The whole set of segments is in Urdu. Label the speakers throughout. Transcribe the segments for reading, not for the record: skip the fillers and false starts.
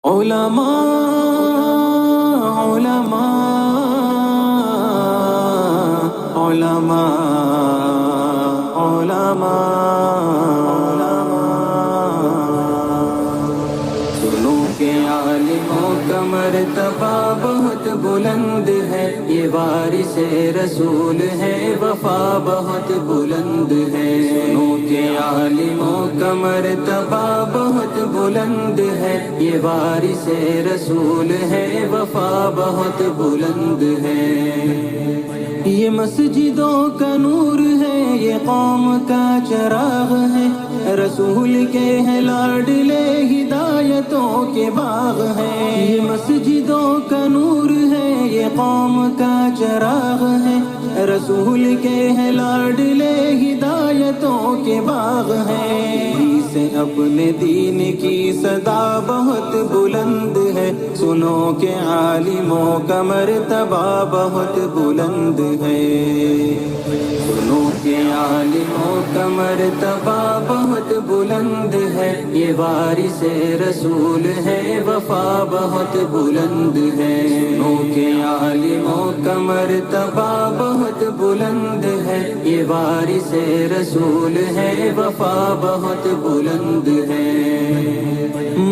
Speaker 1: علماء علماء علماء علماء سنو کے عالموں کا مرتبہ بہت بلند ہے، یہ وارث رسول ہے، وفا بہت بلند ہے۔ سنو کے عالموں کا مرتبہ بہت بلند ہے، یہ وارث رسول ہے، وفا بہت بلند ہے۔ یہ مسجدوں کا نور ہے، یہ قوم کا چراغ ہے، رسول کے ہیں لاڈلے، ہدایتوں کے باغ ہیں۔ یہ مسجدوں کا نور ہے، یہ قوم کا چراغ ہے، رسول کے ہیں لاڈلے، ہدایتوں کے باغ ہیں۔ سے اپنے دین کی صدا بہت بلند ہے، سنو کہ عالموں کا مرتبہ بہت بلند ہے۔ سنو کہ عالموں کا مرتبہ بہت بلند ہے، یہ وارث رسول ہے، وفا بہت بلند ہے۔ سنو کہ عالموں کا مرتبہ بہت بلند ہے، یہ وارث رسول ہے، وفا بہت بلند ہے۔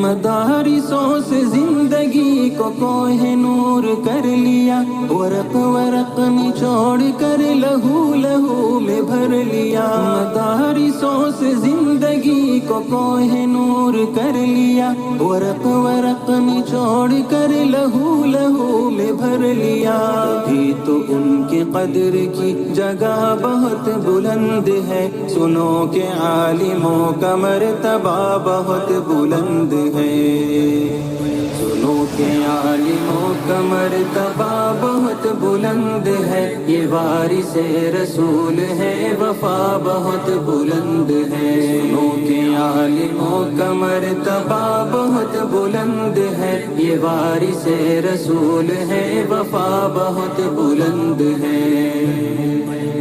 Speaker 1: مدارسوں سے زندگی کو کوہ نور کر لیا، ورق ورق نچوڑ کر لہو لہو میں بھر لیا۔ مدارسوں سے زندگی کو کوہ نور کر لیا، ورق ورق نچوڑ کر لہو لہو میں بھر لیا۔ بھی تو ان کی قدر کی جگہ بہت بلند ہے، سنو کہ عالموں کا مرتبہ بہت بلند ہے۔ سنو کہ عالموں کا مرتبہ بہت بلند ہے، یہ وارث رسول ہے، وفا بہت بلند ہے۔ سنو کہ عالموں کا مرتبہ بہت بلند ہے، یہ وارث رسول ہے، وفا بہت بلند ہے۔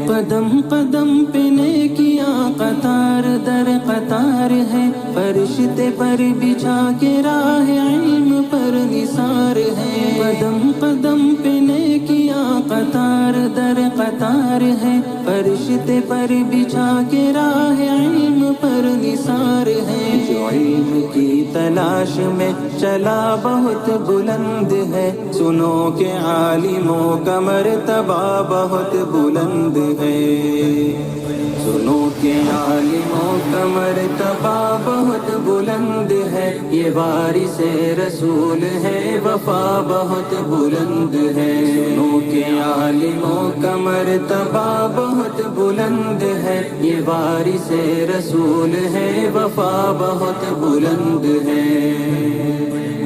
Speaker 1: قدم قدم پہ نیکیاں قطار در قطار ہے، فرشتے پر بچھا کے راہ علم پر نثار ہے۔ قدم قدم پہ نیکیاں قطار در قطار ہے، فرشتے پر بچھا کے راہ علم پر نثار ہے۔ جو علم کی تلاش میں چلا بہت بلند ہے، سنو کہ عالموں کا مرتبہ بہت بلند ہے۔ سنو کہ عالموں کا مرتبہ بہت بلند ہے، یہ وارث رسول ہے، وفا بہت بلند ہے۔ سنو کہ عالموں کا مرتبہ بہت بلند ہے، یہ وارث رسول ہے، وفا بہت بلند ہے۔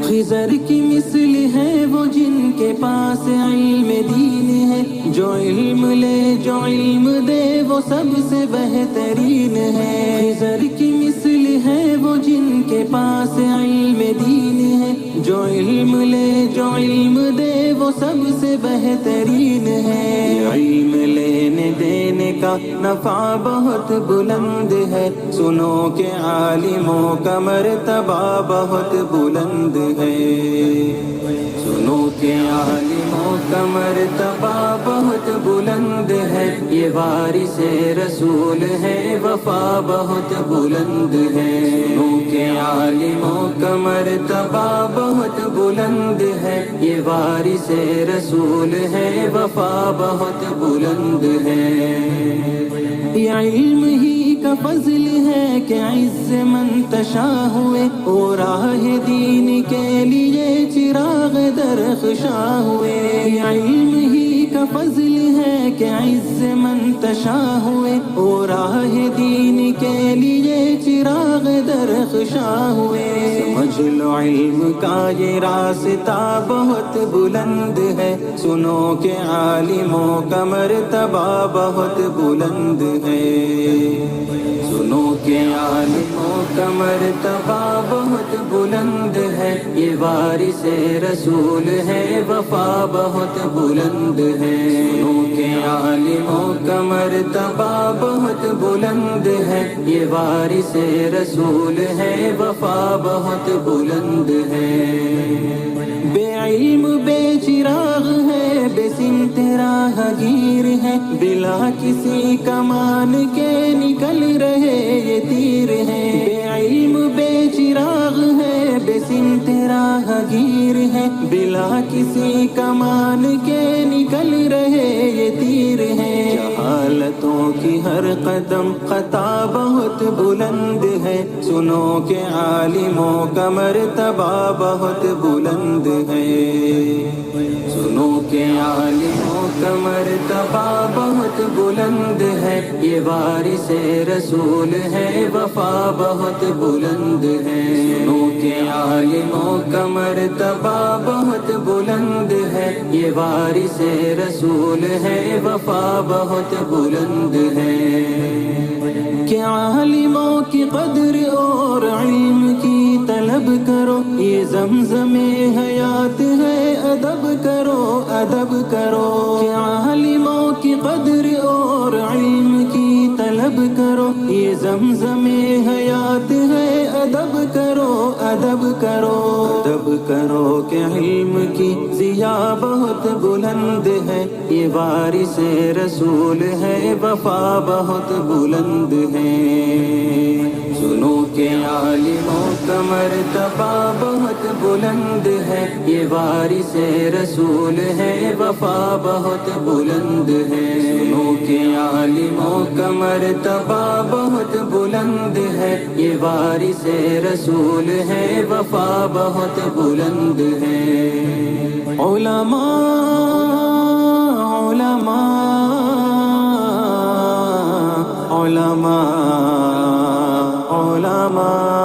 Speaker 1: خضر کی مثل ہے وہ جن کے پاس علم دین ہے، جو علم لے جو علم دے وہ سب سے بہترین ہے۔ خضر کی مثل ہے وہ جن کے پاس علم دین ہے، جو علم لے جو علم دے وہ سب سے بہترین ہے۔ علم لینے دینے کا نفع بہت بلند ہے، سنو کہ عالموں کا مرتبہ بہت بلند ہے۔ سنو کہ عالموں کا مرتبہ بہت بلند ہے، یہ وارث رسول ہے، وفا بہت بلند ہے۔ سنو کہ عالموں کا مرتبہ بہت بلند ہے، یہ وارث رسول ہے، وفا بہت بلند ہے۔ یہ علم ہی کا فضل ہے کہ عز منتشا ہوئے، اور راہ دین کے لیے چراغ درخشاں ہوئے۔ یہ علم ہی کا فضل ہے کہ عز منتشا ہوئے، اور راہ دین کے لیے چراغ درخشاں ہوئے۔ سمجھ لو علم کا یہ راستہ بہت بلند ہے، سنو کہ عالموں کا مرتبہ بہت بلند ہے۔ سنو سنو کہ عالموں کا مرتبہ بہت بلند ہے، یہ وارث رسول ہے، وفا بہت بلند ہے۔ سنو کہ عالموں کا مرتبہ بہت بلند ہے، یہ وارث رسول ہے، وفا بہت بلند ہے۔ بے علم بے چراغ ہے، بے سمت راہ گیر ہے، بلا کسی کمان کے نکل رہے یہ تیر ہے۔ بے علم بے چراغ ہے، بے سمت راہ گیر ہے، بلا کسی کمان کے نکل رہے یہ تیر ہے۔ جہالتوں کی ہر قدم خطا بہت بلند ہے، سنو کہ عالموں کا مرتبہ بہت بلند ہے۔ سنو کہ عالموں کا مرتبہ بہت بلند ہے، یہ وارث رسول ہے، وفا بہت بلند ہے۔ سنو کہ عالموں کا مرتبہ بہت بلند ہے، یہ وارث رسول ہے، وفا بہت بلند ہے۔ کہ عالموں کی قدر اور علم کی طلب کرو، یہ زمزم حیات ہے، ادب کرو ادب کرو۔ کہ عالموں کی قدر اور علم کی طلب کرو، یہ زمزم حیات ہے، ادب کرو ادب کرو۔ ادب کرو کہ علم کی ضیا بہت بلند ہے، یہ وارث رسول ہے، وفا بہت بلند ہے۔ سنو کہ عالموں کا مرتبہ بہت بلند ہے، یہ وارث رسول ہے، وفا بہت بلند ہے۔ سنو کہ عالموں کا مرتبہ بہت بلند ہے، یہ وارث رسول ہے، وفا بہت بلند ہے۔ علماء علماء علماء علماء